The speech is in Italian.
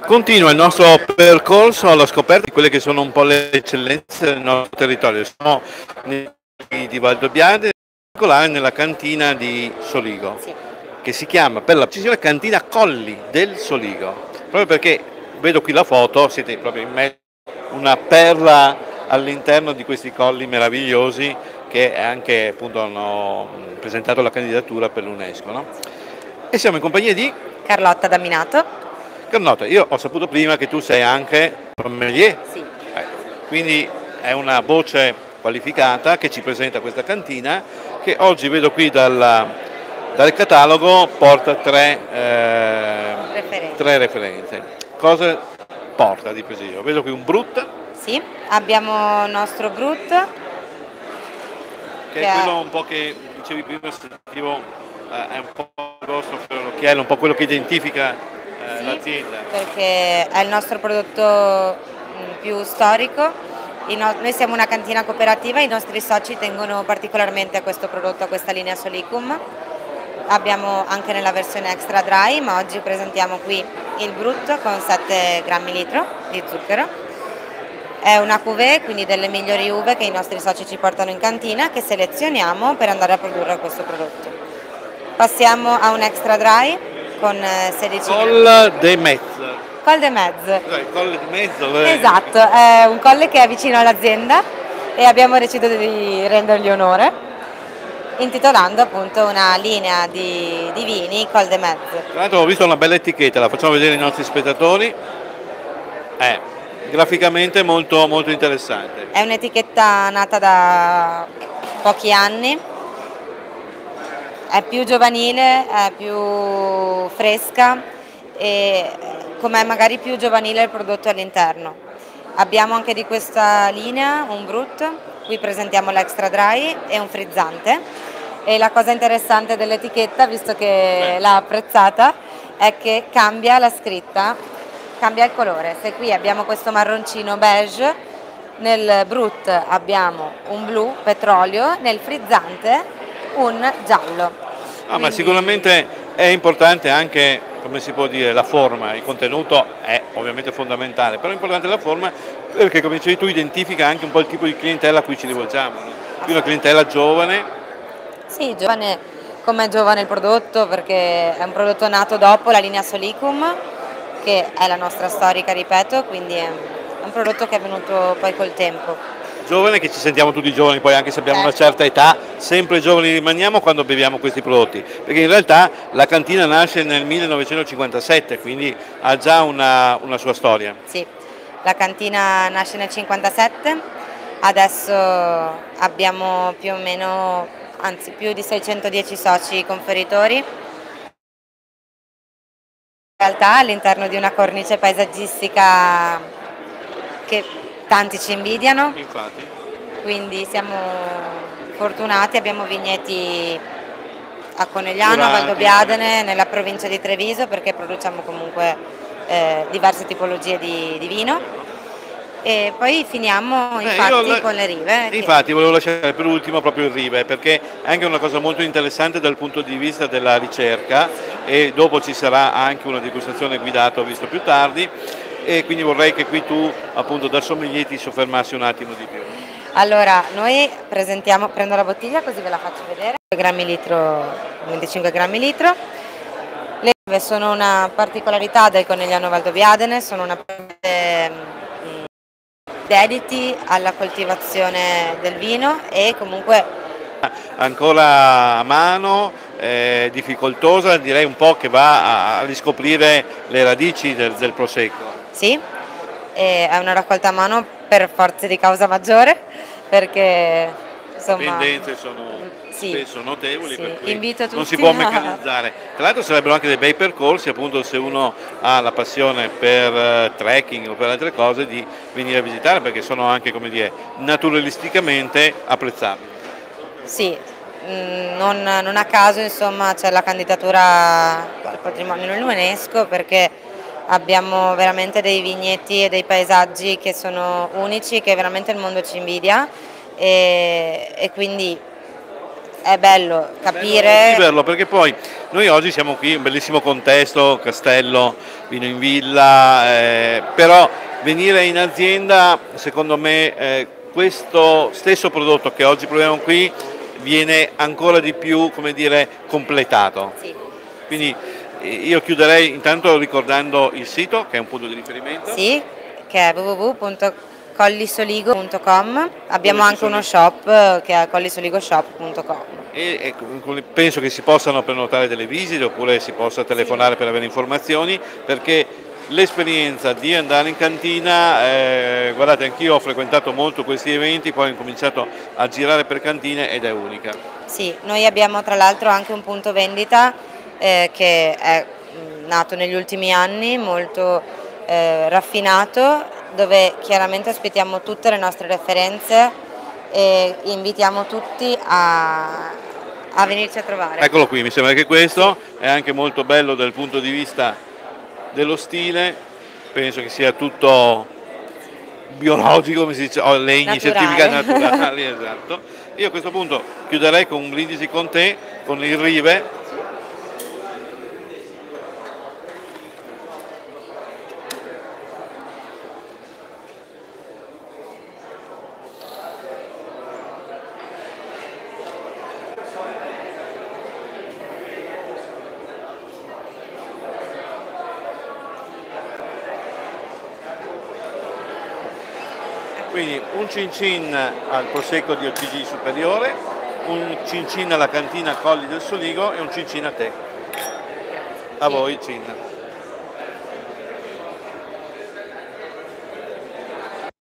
Continua il nostro percorso alla scoperta di quelle che sono un po' le eccellenze del nostro territorio. Siamo di Valdobbiadene, in particolare nella cantina di Soligo, Sì. che si chiama per la precisione Cantina Colli del Soligo, proprio perché vedo qui la foto, siete proprio in mezzo a una perla all'interno di questi colli meravigliosi che anche appunto hanno presentato la candidatura per l'UNESCO, no? E siamo in compagnia di Carlotta Daminato. Carlotta. Io ho saputo prima che tu sei anche sommelier, Sì. quindi è una voce qualificata che ci presenta questa cantina che oggi vedo qui dal catalogo porta tre referenze. Cosa porta di preciso? Vedo qui un Brut. Sì, abbiamo il nostro Brut. Che è quello un po' che dicevi prima, sentivo, è un po' il vostro fiore all'occhiello, un po' quello che identifica l'azienda. Perché è il nostro prodotto più storico. Noi siamo una cantina cooperativa, i nostri soci tengono particolarmente a questo prodotto, a questa linea Solicum. Abbiamo anche nella versione extra dry, ma oggi presentiamo qui il Brut con 7 grammi litro di zucchero. È una cuvée, quindi delle migliori uve che i nostri soci ci portano in cantina, che selezioniamo per andare a produrre questo prodotto. Passiamo a un extra dry con 16 Col de Metz. Col de Metz. Il colle di mezzo. Esatto, è un colle che è vicino all'azienda e abbiamo deciso di rendergli onore, intitolando appunto una linea di vini Col de Metz. Tra l'altro ho visto una bella etichetta, la facciamo vedere ai nostri spettatori. È graficamente molto, molto interessante. È un'etichetta nata da pochi anni, è più giovanile, è più fresca e com'è magari più giovanile il prodotto all'interno. Abbiamo anche di questa linea un Brut, qui presentiamo l'extra dry e un frizzante, e la cosa interessante dell'etichetta, visto che l'ha apprezzata, è che cambia la scritta, cambia il colore. Se qui abbiamo questo marroncino beige, nel Brut abbiamo un blu petrolio, nel frizzante un giallo. Ma sicuramente è importante anche, come si può dire, la forma. Il contenuto è ovviamente fondamentale, però è importante la forma perché, come dicevi tu, identifica anche un po' il tipo di clientela a cui ci rivolgiamo, no? Qui una clientela giovane. Sì, giovane, come è giovane il prodotto, perché è un prodotto nato dopo la linea Solicum, che è la nostra storica, ripeto, quindi è un prodotto che è venuto poi col tempo. Giovane, che ci sentiamo tutti giovani, poi anche se abbiamo una certa età, sempre giovani rimaniamo quando beviamo questi prodotti, perché in realtà la cantina nasce nel 1957, quindi ha già una sua storia. Sì, la cantina nasce nel 1957, adesso abbiamo più o meno, anzi più di 610 soci conferitori. In realtà all'interno di una cornice paesaggistica che tanti ci invidiano. Infatti. Quindi siamo fortunati, abbiamo vigneti a Conegliano, a Valdobbiadene, nella provincia di Treviso, perché produciamo comunque diverse tipologie di vino. E poi finiamo infatti con le rive. Infatti volevo lasciare per ultimo proprio il rive, perché è anche una cosa molto interessante dal punto di vista della ricerca, e dopo ci sarà anche una degustazione guidata, ho visto più tardi, e quindi vorrei che qui tu appunto da sommelier ti soffermassi un attimo di più. Allora, noi presentiamo, prendo la bottiglia così ve la faccio vedere, 25 grammi litro. Le rive sono una particolarità del Conegliano Valdobbiadene, sono una dediti alla coltivazione del vino e comunque ancora a mano, difficoltosa, direi un po' che va a riscoprire le radici del Prosecco. Sì, è una raccolta a mano per forza di causa maggiore, perché insomma le pendenze sono spesso notevoli, per cui non si può meccanizzare. Tra l'altro sarebbero anche dei bei percorsi, appunto, se uno ha la passione per trekking o per altre cose, di venire a visitare, perché sono anche, come dire, naturalisticamente apprezzabili. Sì, non a caso insomma c'è la candidatura al patrimonio dell'UNESCO, perché abbiamo veramente dei vigneti e dei paesaggi che sono unici, che veramente il mondo ci invidia, e quindi è bello capire. Viverlo, perché poi noi oggi siamo qui, un bellissimo contesto, castello, vino in villa, però venire in azienda, secondo me, questo stesso prodotto che oggi proviamo qui viene ancora di più, come dire, completato. Sì. Quindi io chiuderei intanto ricordando il sito, che è un punto di riferimento. Sì, che è www.collisoligo.com. Abbiamo anche uno shop che è collisoligoshop.com. E penso che si possano prenotare delle visite oppure si possa telefonare per avere informazioni, perché l'esperienza di andare in cantina, guardate, anch'io ho frequentato molto questi eventi, poi ho incominciato a girare per cantine ed è unica. Sì, noi abbiamo tra l'altro anche un punto vendita che è nato negli ultimi anni, molto raffinato, dove chiaramente aspettiamo tutte le nostre referenze e invitiamo tutti a venirci a trovare. Eccolo qui, mi sembra che questo è anche molto bello dal punto di vista dello stile, penso che sia tutto biologico, come si dice, legni, certificati naturali, esatto. Io a questo punto chiuderei con un brindisi con te, con il Rive. Quindi un cin cin al prosecco di OCG superiore, un cin cin alla cantina Colli del Soligo e un cin cin a te. A voi cin.